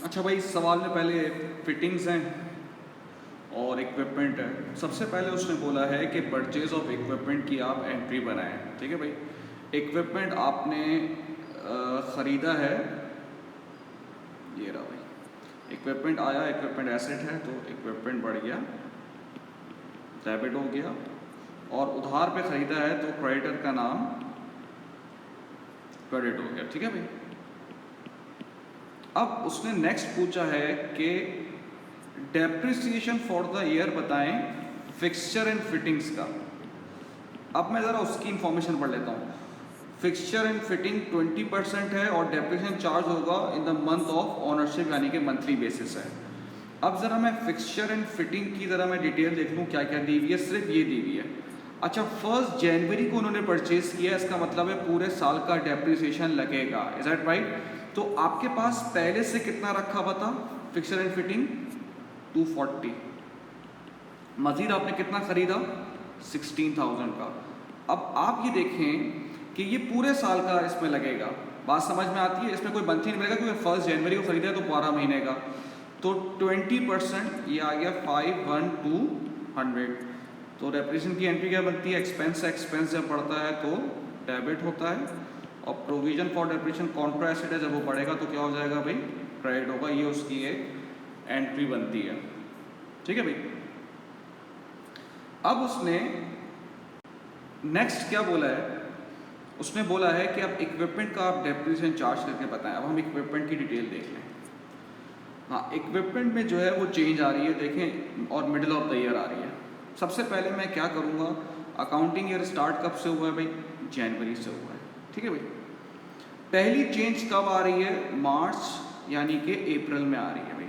अच्छा भाई, सवाल में पहले फिटिंग्स हैं और इक्विपमेंट है। सबसे पहले उसने बोला है कि परचेज ऑफ इक्विपमेंट की आप एंट्री बनाएं। ठीक है भाई, इक्विपमेंट आपने ख़रीदा है, ये रहा भाई। इक्विपमेंट आया, इक्विपमेंट एसेट है तो इक्विपमेंट बढ़ गया, डेबिट हो गया। और उधार पे ख़रीदा है तो क्रेडिटर का नाम क्रेडिट हो गया। ठीक है भाई, अब उसने नेक्स्ट पूछा है कि डेप्रिसिएशन फॉर द ईयर बताएं फिक्सचर एंड फिटिंग्स का। अब मैं ज़रा उसकी इंफॉर्मेशन पढ़ लेता हूँ। फिक्सचर एंड फिटिंग 20% है और डेप्रिसिएशन चार्ज होगा in the month of ownership, यानी कि मंथली बेसिस है। अब ज़रा मैं फिक्सचर एंड फिटिंग की ज़रा मैं डिटेल देख लूँ क्या क्या दी हुई है। सिर्फ ये दी हुई है। अच्छा, 1 जनवरी को उन्होंने परचेज किया, इसका मतलब है पूरे साल का डेप्रिसिएशन लगेगा। Is that right? तो आपके पास पहले से कितना रखा हुआ था फिक्सचर एंड फिटिंग? 240। मजीद आपने कितना खरीदा? 16,000 का। अब आप ये देखें कि ये पूरे साल का इसमें लगेगा। बात समझ में आती है? इसमें कोई मंथली नहीं मिलेगा क्योंकि 1 जनवरी को खरीदा है तो 12 महीने का। तो 20% ये आ गया 51200। तो डेप्रिसिएशन की एंट्री क्या बनती है? एक्सपेंस। एक्सपेंस जब बढ़ता है तो डेबिट होता है, और provision for depreciation Contra asset है, जब वो बढ़ेगा तो क्या हो जाएगा भाई? क्रेडिट होगा। ये उसकी एक एंट्री बनती है। ठीक है भाई, अब उसने नेक्स्ट क्या बोला है? उसने बोला है कि अब इक्विपमेंट का आप डेप्रिसिएशन चार्ज करके बताएं। अब हम इक्विपमेंट की डिटेल देख लें। हाँ, इक्विपमेंट में जो है वो चेंज आ रही है, देखें, और मिडिल ऑफ द ईयर आ रही है। सबसे पहले मैं क्या करूँगा, अकाउंटिंग ईयर स्टार्ट कब से हुआ है भाई? जनवरी से हुआ है। ठीक है भाई, पहली चेंज कब आ रही है? मार्च यानी कि अप्रैल में आ रही है भाई।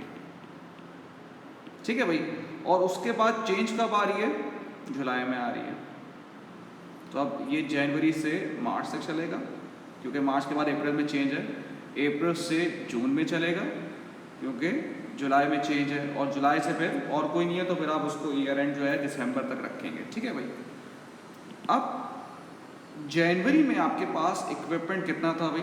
ठीक है भाई, और उसके बाद चेंज कब आ रही है? जुलाई में आ रही है। तो अब ये जनवरी से मार्च तक चलेगा, क्योंकि मार्च के बाद अप्रैल में चेंज है। अप्रैल से जून में चलेगा क्योंकि जुलाई में चेंज है, और जुलाई से फिर और कोई नहीं है तो फिर आप उसको ईयर एंड जो है दिसंबर तक रखेंगे। ठीक है भाई, अब जनवरी में आपके पास इक्विपमेंट कितना था भाई?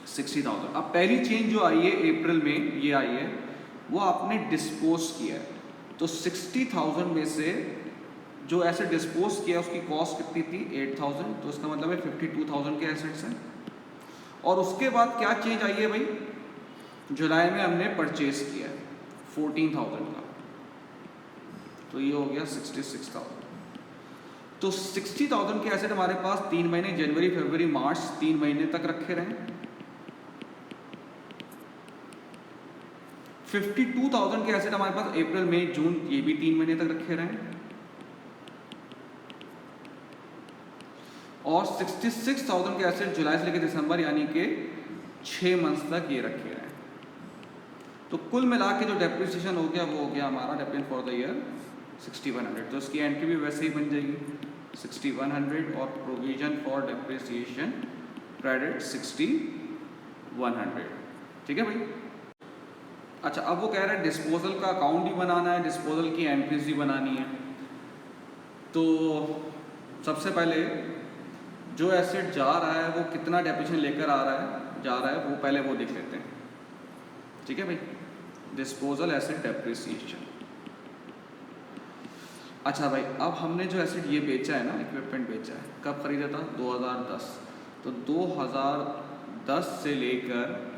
60,000। अब पहली चेंज जो आई है अप्रैल में, ये आई है, वो आपने डिस्पोज किया है। तो 60,000 में से जो एसेट डिस्पोज किया उसकी कॉस्ट कितनी थी? 8,000। तो इसका मतलब है 52,000 के एसेट्स हैं। और उसके बाद क्या चेंज आई है भाई? जुलाई में हमने परचेज किया है 14,000 का, तो ये हो गया 66,000। तो 60,000 के एसेट हमारे पास 3 महीने, जनवरी फरवरी मार्च, 3 महीने तक रखे रहे। 52,000 के एसेट हमारे पास अप्रैल मई जून, ये भी 3 महीने तक रखे रहे। और 66,000 के एसेट जुलाई से लेकर दिसंबर यानी कि 6 मंथ्स तक ये रखे रहे। तो कुल मिला के जो डेप्रिसिएशन हो गया वो हो गया हमारा डेप्रिसिएशन फॉर द ईयर 6100। तो इसकी एंट्री भी वैसे ही बन जाएगी 6100, और प्रोविजन फॉर डेप्रिसिएशन क्रेडिट 6100। ठीक है भाई। अच्छा, अब वो कह रहे हैं डिस्पोजल का अकाउंट भी बनाना है, डिस्पोजल की एंट्रीज भी बनानी है। तो सबसे पहले जो एसेट जा रहा है वो कितना डेप्रिसिएशन लेकर आ रहा है, जा रहा है, वो पहले वो देख लेते हैं। ठीक है भाई, डिस्पोजल एसेट डेप्रिसिएशन। अच्छा भाई, अब हमने जो एसेट ये बेचा है ना, इक्विपमेंट बेचा है, कब खरीदा था? 2010। तो 2010 से लेकर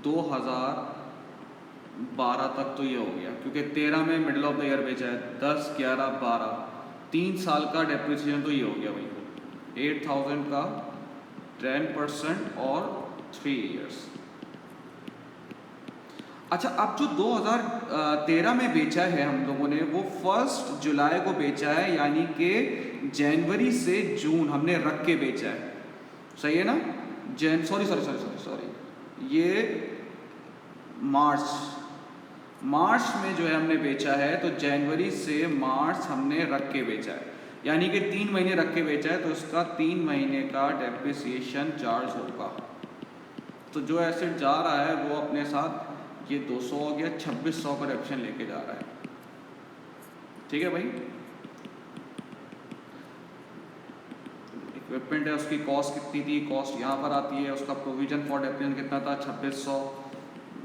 2012 तक तो ये हो गया, क्योंकि 13 में मिडिल ऑफ द ईयर बेचा है। 10, 11, 12, 3 साल का डेप्रिसिएशन तो ये हो गया भाई। 8,000 का 10% और 3 ईयर्स। अच्छा, अब जो 2013 में बेचा है हम लोगों ने, वो 1 जुलाई को बेचा है, यानी कि जनवरी से जून हमने रख के बेचा है। सही है ना? सॉरी, ये मार्च में जो है हमने बेचा है, तो जनवरी से मार्च हमने रख के बेचा है, यानी कि 3 महीने रख के बेचा है, तो इसका 3 महीने का डेप्रिसिएशन चार्ज होगा। तो जो एसेट जा रहा है वो अपने साथ ये 200 हो गया, 2600 का डेप्रिसिएशन लेके जा रहा है। ठीक है भाई, इक्विपमेंट है, उसकी कॉस्ट कितनी थी? कॉस्ट यहाँ पर आती है। उसका प्रोविजन फॉर डेप्रिसिएशन कितना था? 2600।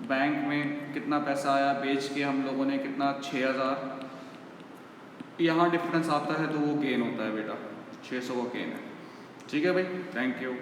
बैंक में कितना पैसा आया, बेच के हम लोगों ने कितना 6000, यहाँ डिफरेंस आता है तो वो गेन होता है बेटा, 600 का गेन है। ठीक है भाई, थैंक यू।